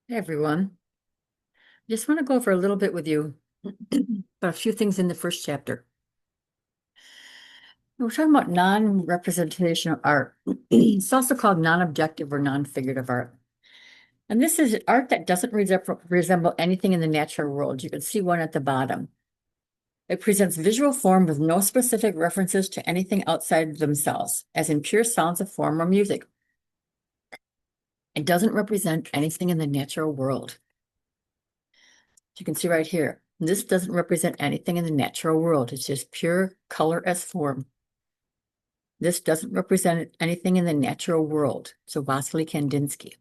Hey everyone, just want to go over a little bit with you about a few things in the first chapter. We're talking about non-representational art. It's also called non-objective or non-figurative art. And this is art that doesn't resemble anything in the natural world. You can see one at the bottom. It presents visual form with no specific references to anything outside themselves, as in pure sounds of form or music. It doesn't represent anything in the natural world. You can see right here, this doesn't represent anything in the natural world. It's just pure color as form. This doesn't represent anything in the natural world. So Vasily Kandinsky.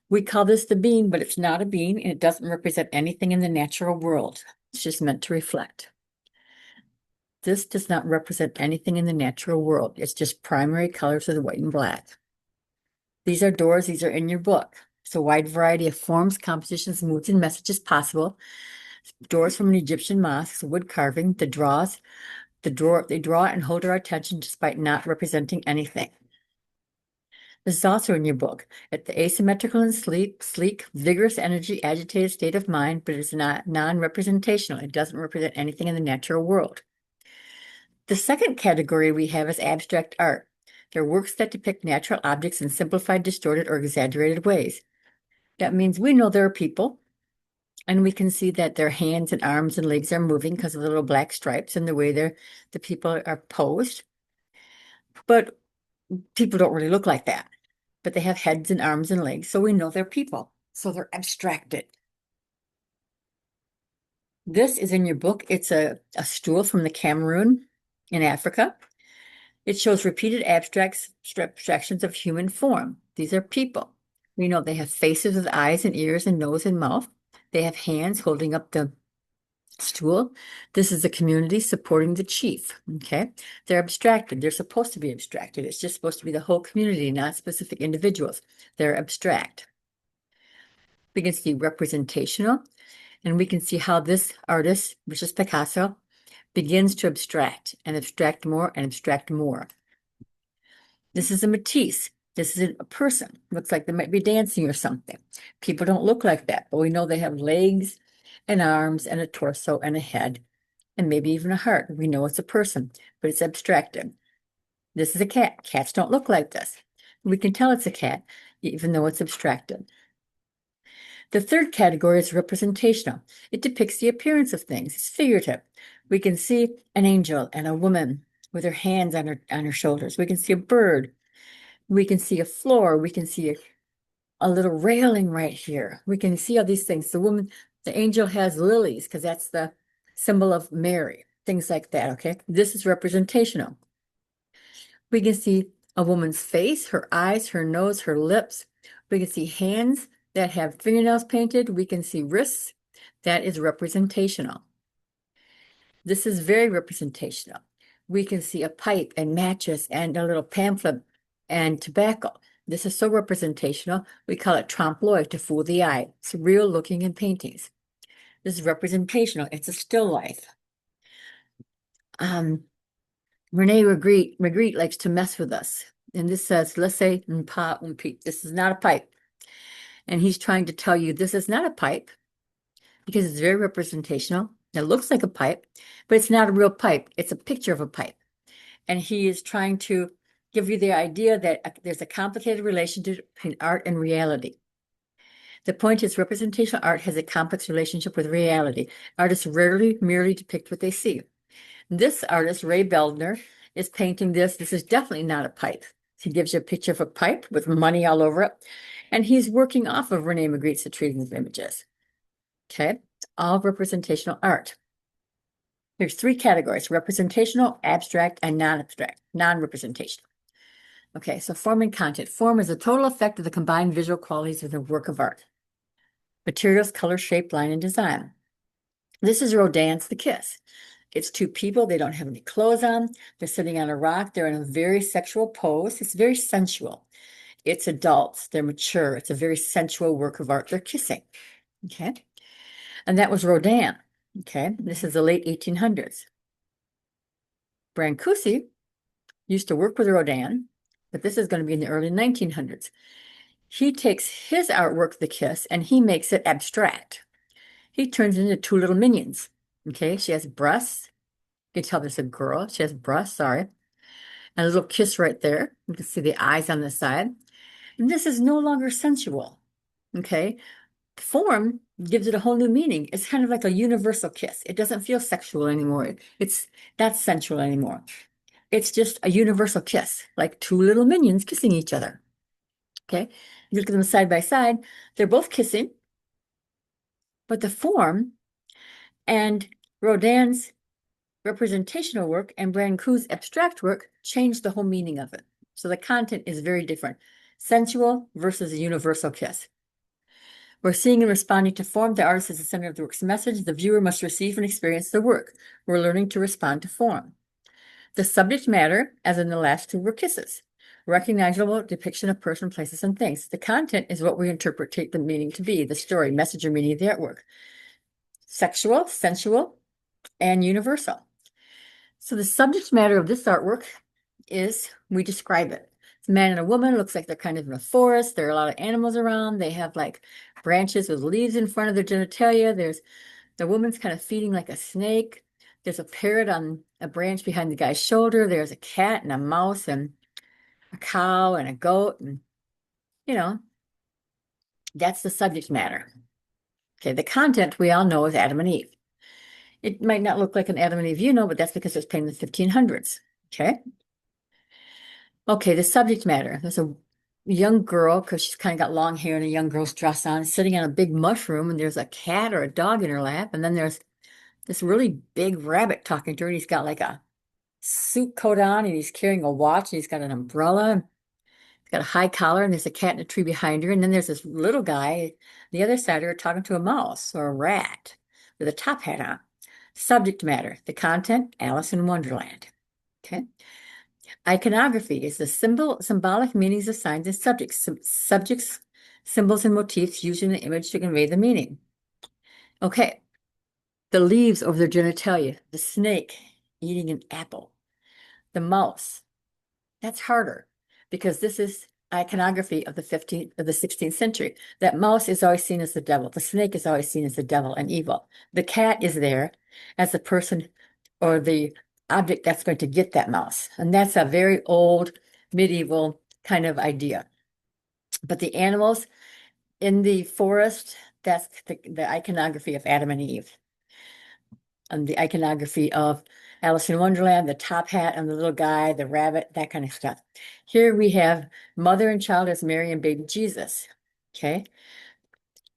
We call this the bean, but it's not a bean, and it doesn't represent anything in the natural world. It's just meant to reflect. This does not represent anything in the natural world. It's just primary colors of the white and black. These are doors. These are in your book. It's a wide variety of forms, compositions, moods, and messages possible. Doors from an Egyptian mosque, wood carving, they draw and hold our attention despite not representing anything. This is also in your book. It's the asymmetrical and sleek, vigorous energy, agitated state of mind, but it's not non-representational. It doesn't represent anything in the natural world. The second category we have is abstract art. They're works that depict natural objects in simplified, distorted, or exaggerated ways. That means we know there are people, and we can see that their hands and arms and legs are moving because of the little black stripes and the way the people are posed. But people don't really look like that. But they have heads and arms and legs, so we know they're people. So they're abstracted. This is in your book. It's a stool from the Cameroon in Africa. It shows repeated abstractions of human form. These are people. We know they have faces with eyes and ears and nose and mouth. They have hands holding up the stool. This is the community supporting the chief. Okay. They're abstracted. They're supposed to be abstracted. It's just supposed to be the whole community, not specific individuals. They're abstract. We can see representational, and we can see how this artist, which is Picasso, begins to abstract and abstract more and abstract more. This is a Matisse. This is a person. Looks like they might be dancing or something. People don't look like that, but we know they have legs and arms and a torso and a head and maybe even a heart. We know it's a person, but it's abstracted. This is a cat. Cats don't look like this. We can tell it's a cat, even though it's abstracted. The third category is representational. It depicts the appearance of things. It's figurative. We can see an angel and a woman with her hands on her shoulders. We can see a bird. We can see a floor. We can see a little railing right here. We can see all these things. The angel has lilies because that's the symbol of Mary, things like that. Okay. This is representational. We can see a woman's face, her eyes, her nose, her lips. We can see hands that have fingernails painted. We can see wrists. That is representational. This is very representational. We can see a pipe and matches and a little pamphlet and tobacco. This is so representational. We call it trompe l'oeil, to fool the eye. It's real looking in paintings. This is representational. It's a still life. Rene Magritte likes to mess with us. And this says, let's say, this is not a pipe. And he's trying to tell you this is not a pipe because it's very representational. It looks like a pipe, but it's not a real pipe. It's a picture of a pipe. And he is trying to give you the idea that there's a complicated relationship between art and reality. The point is representational art has a complex relationship with reality. Artists rarely merely depict what they see. This artist, Ray Beldner, is painting this. This is definitely not a pipe. He gives you a picture of a pipe with money all over it. And he's working off of Rene Magritte's treatment of images. Okay, it's all representational art. There's three categories: representational, abstract, and non-abstract, non-representational. Okay, so form and content. Form is the total effect of the combined visual qualities of the work of art. Materials, color, shape, line, and design. This is Rodin's The Kiss. It's two people. They don't have any clothes on. They're sitting on a rock. They're in a very sexual pose. It's very sensual. It's adults. They're mature. It's a very sensual work of art. They're kissing. Okay. And that was Rodin. Okay. This is the late 1800s. Brancusi used to work with Rodin, but this is going to be in the early 1900s. He takes his artwork, The Kiss, and he makes it abstract. He turns into two little minions. Okay, she has breasts. You can tell there's a girl. She has breasts, sorry. And a little kiss right there. You can see the eyes on the side. And this is no longer sensual. Okay, form gives it a whole new meaning. It's kind of like a universal kiss. It doesn't feel sexual anymore. It's not sensual anymore. It's just a universal kiss, like two little minions kissing each other. Okay, you look at them side by side, they're both kissing, but the form and Rodin's representational work and Brancou's abstract work changed the whole meaning of it. So the content is very different. Sensual versus a universal kiss. We're seeing and responding to form. The artist is the center of the work's message. The viewer must receive and experience the work. We're learning to respond to form. The subject matter, as in the last two, were kisses. Recognizable depiction of person, places, and things. The content is what we interpret the meaning to be, the story, message, or meaning of the artwork. Sexual, sensual, and universal. So the subject matter of this artwork is, we describe it. It's a man and a woman, looks like they're kind of in a forest. There are a lot of animals around. They have like branches with leaves in front of their genitalia. The woman's kind of feeding like a snake. There's a parrot on a branch behind the guy's shoulder. There's a cat and a mouse and a cow and a goat. And, you know, that's the subject matter. Okay, the content we all know is Adam and Eve. It might not look like an Adam and Eve you know, but that's because it's painted in the 1500s. Okay. Okay, the subject matter. There's a young girl, because she's kind of got long hair and a young girl's dress on, sitting on a big mushroom, and there's a cat or a dog in her lap. And then there's this really big rabbit talking to her, and he's got like a suit coat on, and he's carrying a watch, and he's got an umbrella, and he's got a high collar, and there's a cat in a tree behind her. And then there's this little guy, the other side of her, talking to a mouse or a rat with a top hat on. Subject matter, the content, Alice in Wonderland. Okay. Iconography is the symbolic meanings of signs and subjects, symbols, and motifs used in the image to convey the meaning. Okay. The leaves over their genitalia, the snake eating an apple, the mouse. That's harder because this is iconography of the 16th century. That mouse is always seen as the devil. The snake is always seen as the devil and evil. The cat is there as the person or the object that's going to get that mouse. And that's a very old medieval kind of idea. But the animals in the forest, that's the iconography of Adam and Eve. And the iconography of Alice in Wonderland, the top hat and the little guy, the rabbit, that kind of stuff. Here we have mother and child as Mary and baby Jesus. Okay.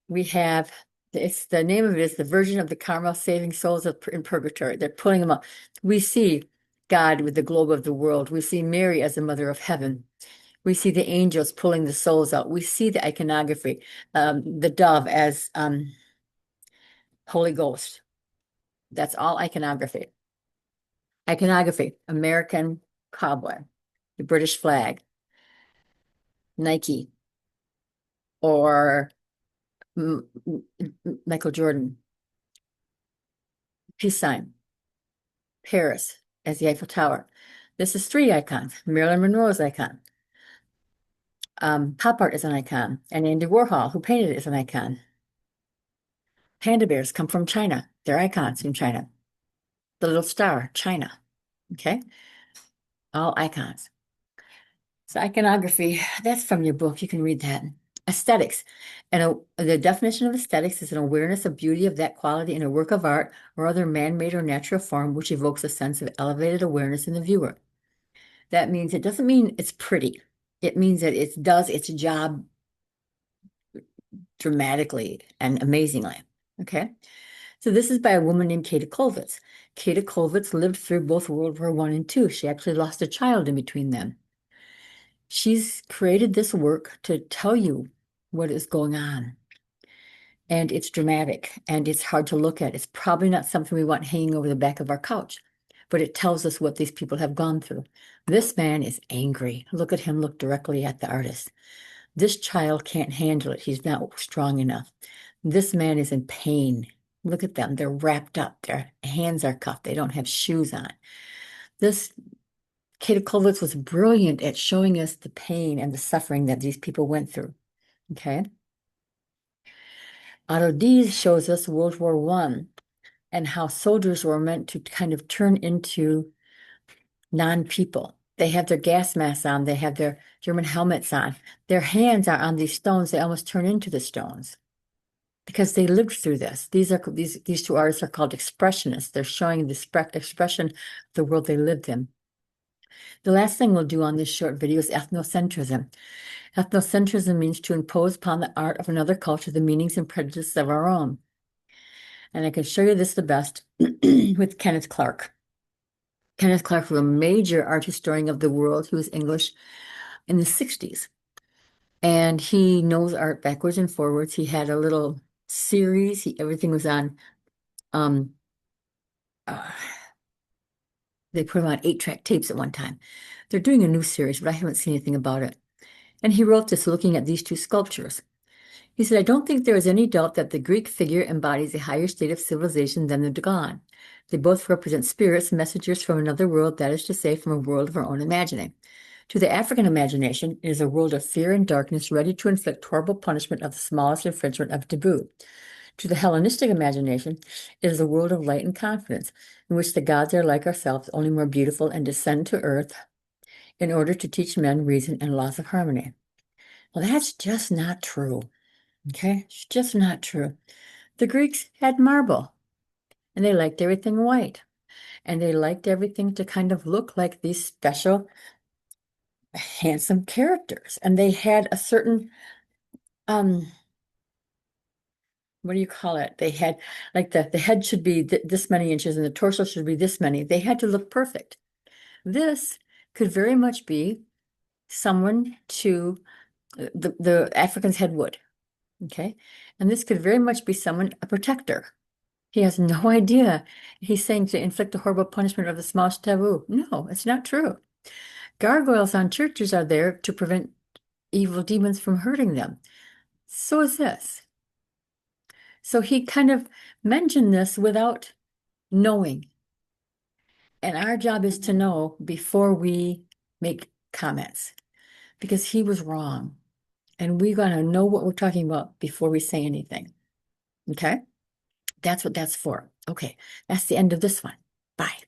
We have, it's the name of it is the Virgin of the Carmel Saving Souls in Purgatory. They're pulling them up. We see God with the globe of the world. We see Mary as the mother of heaven. We see the angels pulling the souls out. We see the iconography, the dove as Holy Ghost. That's all iconography. Iconography, American cowboy, the British flag, Nike, or Michael Jordan, peace sign, Paris as the Eiffel Tower. This is three icons. Marilyn Monroe's icon. Pop art is an icon, and Andy Warhol, who painted it, is an icon. Panda bears come from China. They're icons from China. The little star, China. Okay, all icons. So iconography, that's from your book. You can read that. Aesthetics. And the definition of aesthetics is an awareness of beauty of that quality in a work of art or other man-made or natural form, which evokes a sense of elevated awareness in the viewer. That means it doesn't mean it's pretty. It means that it does its job dramatically and amazingly. Okay. So this is by a woman named Kata Kollwitz. Kata Kollwitz lived through both World War I and II. She actually lost a child in between them. She's created this work to tell you what is going on. And it's dramatic and it's hard to look at. It's probably not something we want hanging over the back of our couch, but it tells us what these people have gone through. This man is angry. Look at him, look directly at the artist. This child can't handle it. He's not strong enough. This man is in pain. Look at them. They're wrapped up. Their hands are cuffed. They don't have shoes on. This Kata Kollwitz was brilliant at showing us the pain and the suffering that these people went through. Okay. Otto Dies shows us World War I and how soldiers were meant to kind of turn into non-people. They have their gas masks on, they have their German helmets on. Their hands are on these stones, they almost turn into the stones because they lived through this. These two artists are called expressionists. They're showing the expression of the world they lived in. The last thing we'll do on this short video is ethnocentrism. Ethnocentrism means to impose upon the art of another culture the meanings and prejudices of our own. And I can show you this the best with Kenneth Clark. Kenneth Clark was a major art historian of the world. He was English in the 60s. And he knows art backwards and forwards. He had a little series. Everything was on, um, uh, they put him on 8-track tapes at one time. They're doing a new series, but I haven't seen anything about it. And he wrote this looking at these two sculptures. He said, I don't think there is any doubt that the Greek figure embodies a higher state of civilization than the Dogon. They both represent spirits, messengers from another world, that is to say, from a world of our own imagining. To the African imagination, it is a world of fear and darkness, ready to inflict horrible punishment of the smallest infringement of taboo. To the Hellenistic imagination, it is a world of light and confidence, in which the gods are like ourselves, only more beautiful, and descend to earth in order to teach men reason and laws of harmony. Well, that's just not true. Okay, it's just not true. The Greeks had marble, and they liked everything white, and they liked everything to kind of look like these special, handsome characters. And they had a certain, what do you call it? They had like the head should be this many inches and the torso should be this many. They had to look perfect. This could very much be someone to the Africans had wood. Okay. And this could very much be someone, a protector. He has no idea. He's saying to inflict a horrible punishment of the smallest taboo. No, it's not true. Gargoyles on churches are there to prevent evil demons from hurting them. So is this. So he kind of mentioned this without knowing. And our job is to know before we make comments because he was wrong. And we got to know what we're talking about before we say anything. Okay? That's what that's for. Okay, that's the end of this one. Bye.